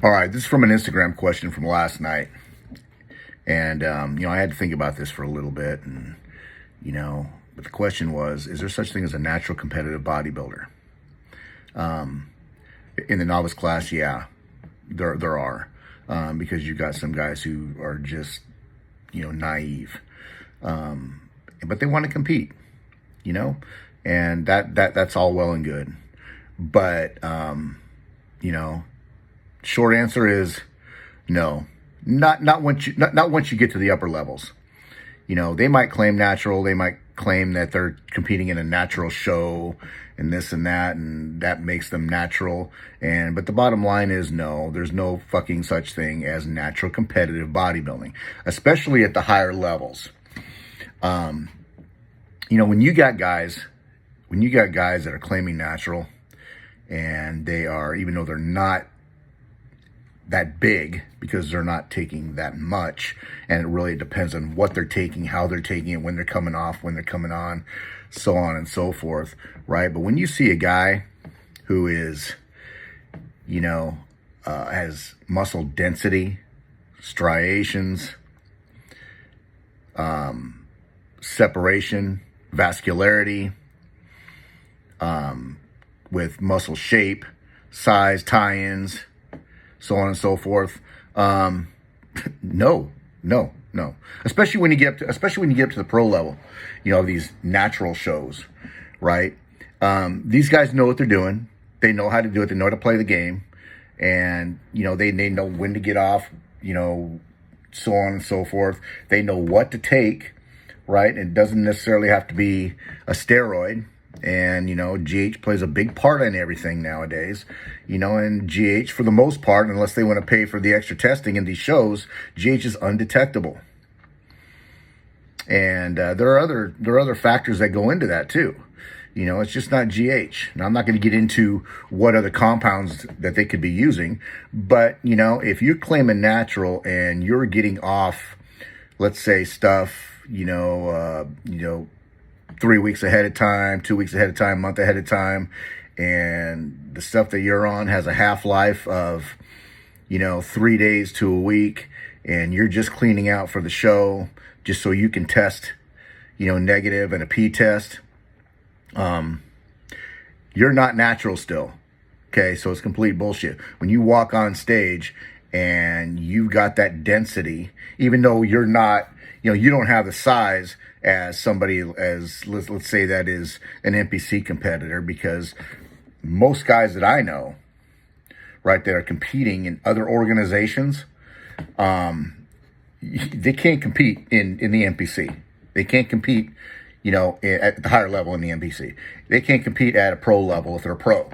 All right, this is from an Instagram question from last night. And, I had to think about this for a little bit. And, but the question was, is there such thing as a natural competitive bodybuilder? In the novice class, yeah, there are. Because you've got some guys who are just, naive. But they want to compete, and that's all well and good. But, short answer is no. Not once you get to the upper levels. They might claim natural, they might claim that they're competing in a natural show and this and that makes them natural. But the bottom line is no, there's no fucking such thing as natural competitive bodybuilding, especially at the higher levels. When you got guys that are claiming natural, and they are, even though they're not that big, because they're not taking that much, and it really depends on what they're taking, how they're taking it, when they're coming off, when they're coming on, so on and so forth, right? But when you see a guy who is, has muscle density, striations, separation, vascularity, with muscle shape, size, tie-ins, so on and so forth. No. Especially when you get up to the pro level, these natural shows, right? These guys know what they're doing. They know how to do it. They know how to play the game, and they know when to get off, so on and so forth. They know what to take, right? It doesn't necessarily have to be a steroid. And, GH plays a big part in everything nowadays, and GH, for the most part, unless they want to pay for the extra testing in these shows, GH is undetectable. And there are other factors that go into that too. It's just not GH. Now, I'm not going to get into what other compounds that they could be using, but, if you're claiming natural and you're getting off, let's say, stuff, 3 weeks ahead of time, 2 weeks ahead of time, month ahead of time, and the stuff that you're on has a half-life of, 3 days to a week, and you're just cleaning out for the show just so you can test, negative and a P test, you're not natural still. Okay, so it's complete bullshit. When you walk on stage and you've got that density, even though you're not, you don't have the size as somebody, as let's say that is an NPC competitor, because most guys that I know, right, that are competing in other organizations, they can't compete in the NPC. They can't compete, at the higher level in the NPC. They can't compete at a pro level if they're a pro.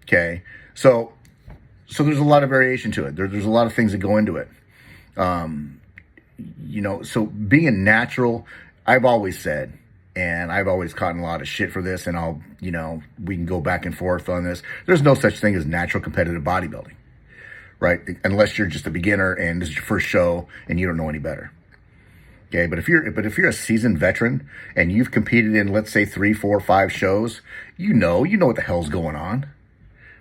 Okay, so there's a lot of variation to it. There's a lot of things that go into it. So being a natural, I've always said, and I've always caught a lot of shit for this, and we can go back and forth on this. There's no such thing as natural competitive bodybuilding, right? Unless you're just a beginner and this is your first show and you don't know any better. Okay, but if you're a seasoned veteran and you've competed in, let's say, 3, 4, 5 shows, you know what the hell's going on.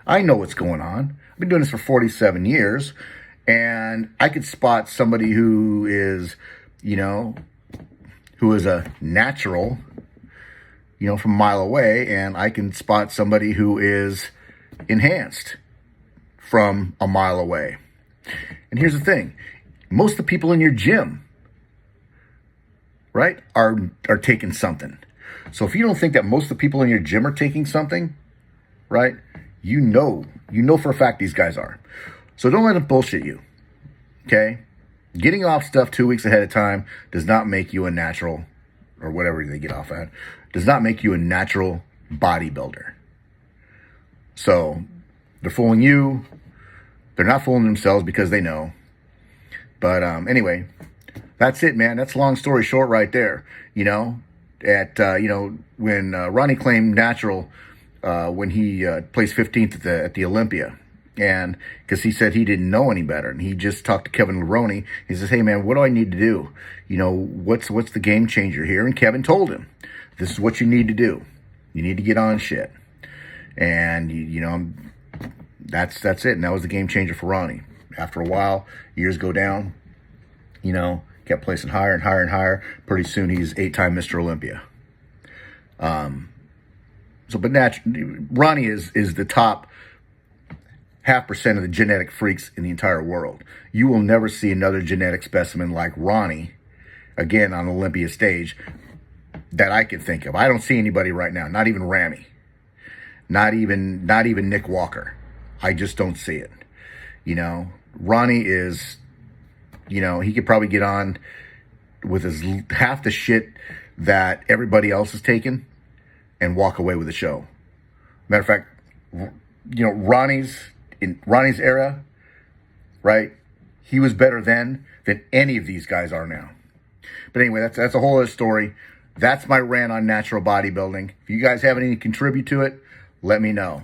I know what's going on. I've been doing this for 47 years, and I could spot somebody who is, who is a natural, from a mile away, and I can spot somebody who is enhanced from a mile away. And here's the thing. Most of the people in your gym, right, are taking something. So if you don't think that most of the people in your gym are taking something, right, you know for a fact these guys are. So don't let them bullshit you, okay? Getting off stuff 2 weeks ahead of time does not make you a natural, or whatever they get off at, does not make you a natural bodybuilder. So they're fooling you. They're not fooling themselves because they know. But anyway, that's it, man. That's a long story short right there. When Ronnie claimed natural, when he placed 15th at the Olympia, and because he said he didn't know any better, and he just talked to Kevin Leroney. He says, "Hey, man, what do I need to do? What's the game changer here?" And Kevin told him, "This is what you need to do. You need to get on shit." And That's it. And that was the game changer for Ronnie. After a while, years go down, kept placing higher and higher and higher. Pretty soon he's 8-time Mr. Olympia. Ronnie is the top 0.5% of the genetic freaks in the entire world. You will never see another genetic specimen like Ronnie, again, on Olympia stage, that I can think of. I don't see anybody right now, not even Ramy, not even Nick Walker. I just don't see it. Ronnie is, he could probably get on with his half the shit that everybody else is taking and walk away with the show. Matter of fact, in Ronnie's era, right? He was better then than any of these guys are now. But anyway, that's a whole other story. That's my rant on natural bodybuilding. If you guys have anything to contribute to it, let me know.